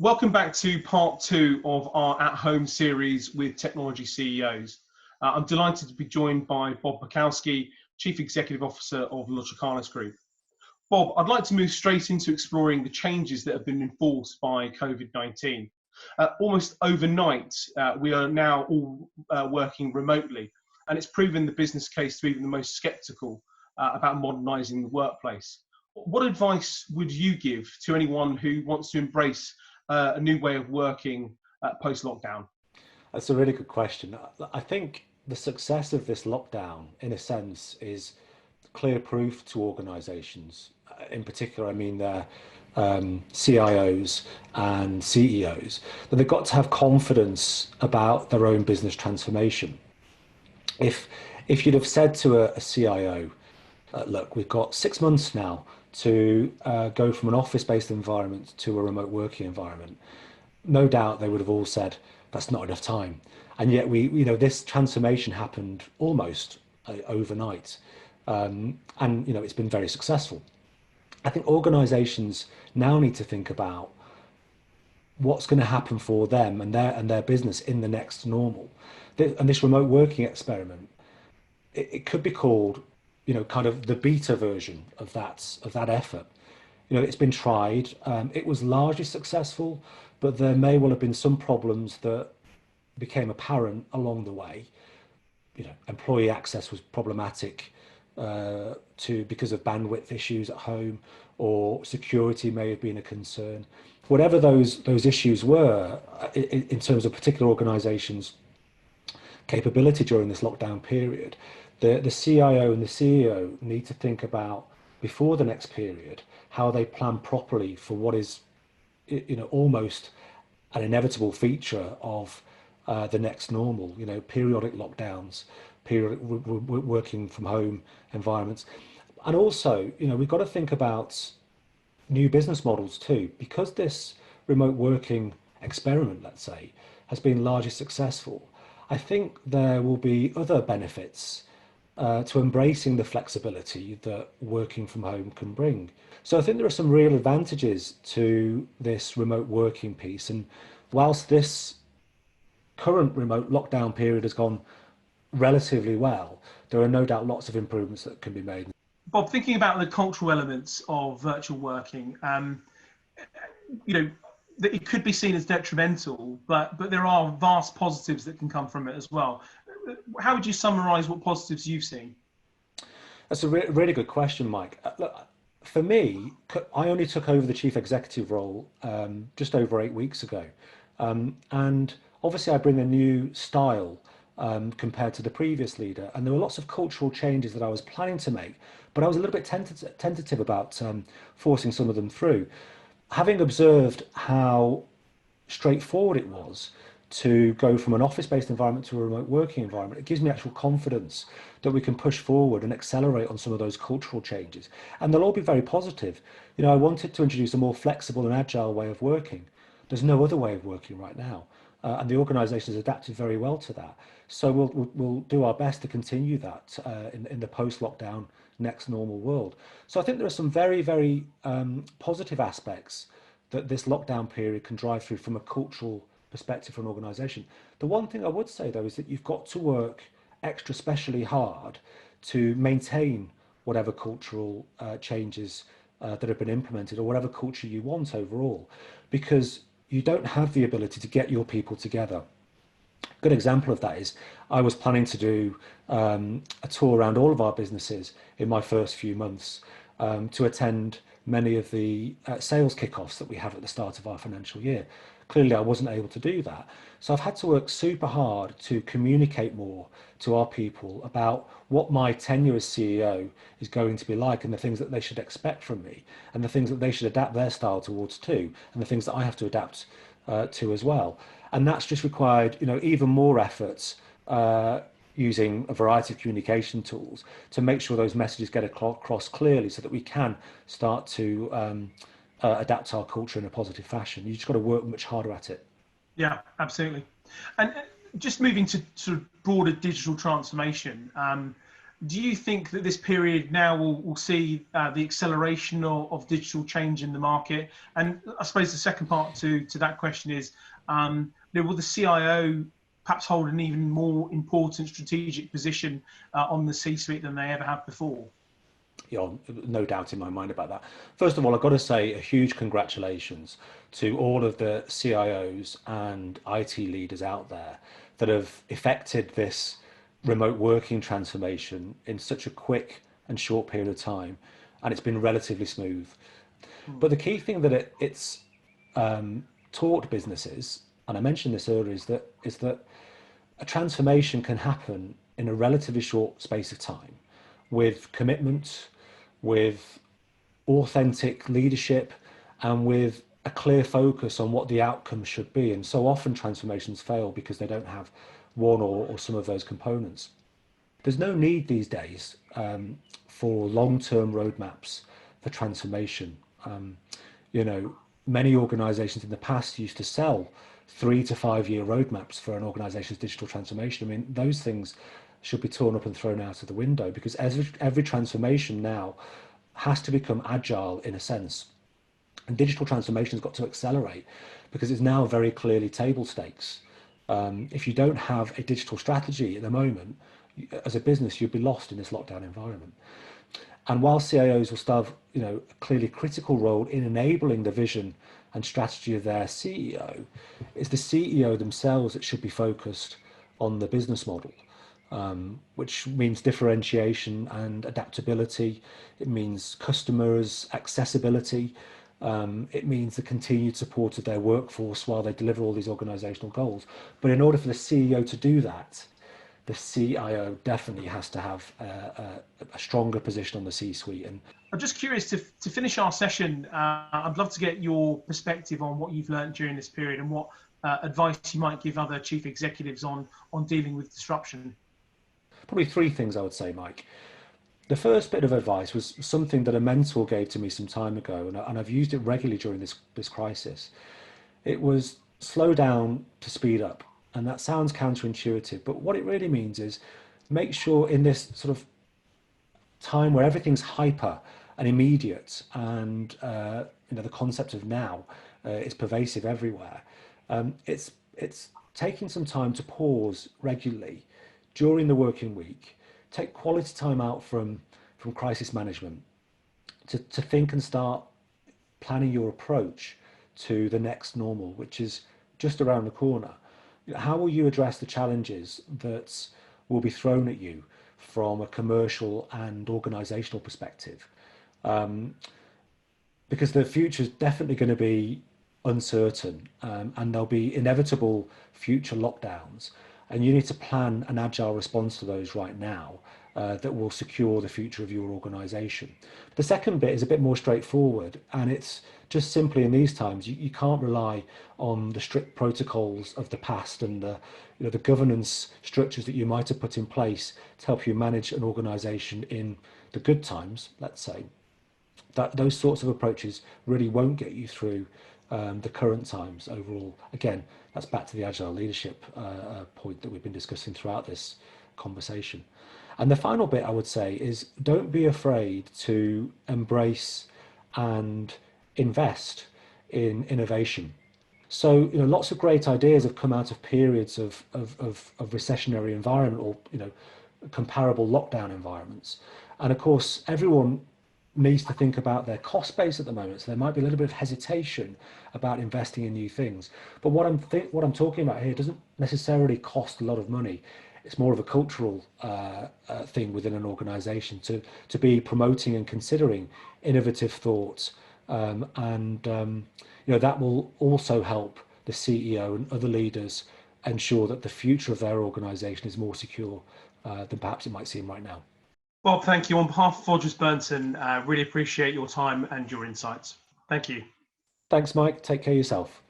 Welcome back to part two of our at-home series with technology CEOs. I'm delighted to be joined by Bob Bukowski, Chief Executive Officer of Logicalis Group. Bob, I'd like to move straight into exploring the changes that have been enforced by COVID-19. Almost overnight, we are now all working remotely, and it's proven the business case to even the most sceptical about modernising the workplace. What advice would you give to anyone who wants to embrace a new way of working post-lockdown? That's a really good question. I think the success of this lockdown, in a sense, is clear proof to organisations. In particular, I mean their CIOs and CEOs, that they've got to have confidence about their own business transformation. If you'd have said to a CIO, look, we've got 6 months now to go from an office-based environment to a remote working environment, no doubt they would have all said that's not enough time. And yet this transformation happened almost overnight, and it's been very successful. I think organisations now need to think about what's going to happen for them and their business in the next normal. And this remote working experiment, it could be called, kind of the beta version of that effort. It's been tried. It was largely successful, but there may well have been some problems that became apparent along the way. Employee access was problematic because of bandwidth issues at home, or security may have been a concern. Whatever those issues were, in terms of particular organisations' capability during this lockdown period, the CIO and the CEO need to think about, before the next period, how they plan properly for what is, almost an inevitable feature of the next normal. Periodic lockdowns, periodic working from home environments, and also, we've got to think about new business models too, because this remote working experiment, let's say, has been largely successful. I think there will be other benefits to embracing the flexibility that working from home can bring. So I think there are some real advantages to this remote working piece. And whilst this current remote lockdown period has gone relatively well, there are no doubt lots of improvements that can be made. Bob, thinking about the cultural elements of virtual working, that it could be seen as detrimental, but there are vast positives that can come from it as well. How would you summarise what positives you've seen? That's a really good question, Mike. Look, for me, I only took over the chief executive role just over 8 weeks ago. And obviously I bring a new style compared to the previous leader. And there were lots of cultural changes that I was planning to make, but I was a little bit tentative about forcing some of them through. Having observed how straightforward it was to go from an office-based environment to a remote working environment, it gives me actual confidence that we can push forward and accelerate on some of those cultural changes. And they'll all be very positive. I wanted to introduce a more flexible and agile way of working. There's no other way of working right now. And the organisation has adapted very well to that. So we'll do our best to continue that in the post-lockdown next normal world. So I think there are some very, very positive aspects that this lockdown period can drive through from a cultural perspective for an organisation. The one thing I would say, though, is that you've got to work extra specially hard to maintain whatever cultural changes that have been implemented, or whatever culture you want overall, because you don't have the ability to get your people together. A good example of that is I was planning to do a tour around all of our businesses in my first few months to attend many of the sales kickoffs that we have at the start of our financial year. Clearly, I wasn't able to do that. So I've had to work super hard to communicate more to our people about what my tenure as CEO is going to be like, and the things that they should expect from me, and the things that they should adapt their style towards too, and the things that I have to adapt to as well. And that's just required, even more efforts using a variety of communication tools to make sure those messages get across clearly, so that we can start to adapt our culture in a positive fashion. You just got to work much harder at it. Yeah, absolutely. And just moving to sort of broader digital transformation, Do you think that this period now will see the acceleration of digital change in the market? And I suppose the second part to that question is, will the CIO perhaps hold an even more important strategic position on the C-suite than they ever have before? Yeah, no doubt in my mind about that. First of all, I've got to say a huge congratulations to all of the CIOs and IT leaders out there that have effected this remote working transformation in such a quick and short period of time, and it's been relatively smooth. But the key thing that it's taught businesses, and I mentioned this earlier, is that a transformation can happen in a relatively short space of time with commitment, with authentic leadership, and with a clear focus on what the outcome should be. And so often transformations fail because they don't have one or some of those components. There's no need these days for long-term roadmaps for transformation. Many organizations in the past used to sell 3 to 5 year roadmaps for an organization's digital transformation. I mean, those things should be torn up and thrown out of the window, because every transformation now has to become agile in a sense. And digital transformation has got to accelerate because it's now very clearly table stakes. If you don't have a digital strategy at the moment, as a business, you'll be lost in this lockdown environment. And while CIOs will still have, a clearly critical role in enabling the vision and strategy of their CEO, it's the CEO themselves that should be focused on the business model, which means differentiation and adaptability. It means customers' accessibility. It means the continued support of their workforce while they deliver all these organizational goals. But in order for the CEO to do that, the CIO definitely has to have a stronger position on the C-suite. And I'm just curious to finish our session. I'd love to get your perspective on what you've learned during this period and what advice you might give other chief executives on dealing with disruption. Probably 3 things I would say, Mike. The first bit of advice was something that a mentor gave to me some time ago, and I've used it regularly during this crisis. It was slow down to speed up. And that sounds counterintuitive, but what it really means is make sure in this sort of time where everything's hyper and immediate, and the concept of now is pervasive everywhere. It's taking some time to pause regularly during the working week, take quality time out from crisis management to think and start planning your approach to the next normal, which is just around the corner. How will you address the challenges that will be thrown at you from a commercial and organizational perspective? Because the future is definitely going to be uncertain, and there'll be inevitable future lockdowns. And you need to plan an agile response to those right now that will secure the future of your organization. The second bit is a bit more straightforward, and it's just simply in these times, you can't rely on the strict protocols of the past and the governance structures that you might have put in place to help you manage an organization in the good times, let's say. Those sorts of approaches really won't get you through the current times overall. Again, that's back to the agile leadership point that we've been discussing throughout this conversation. And the final bit I would say is don't be afraid to embrace and invest in innovation. So, lots of great ideas have come out of periods of recessionary environment or, comparable lockdown environments. And of course, everyone needs to think about their cost base at the moment. So there might be a little bit of hesitation about investing in new things. But what I'm talking about here doesn't necessarily cost a lot of money. It's more of a cultural thing within an organization to be promoting and considering innovative thoughts. That will also help the CEO and other leaders ensure that the future of their organization is more secure than perhaps it might seem right now. Bob, thank you. On behalf of Odgers Berndtson, really appreciate your time and your insights. Thank you. Thanks, Mike. Take care of yourself.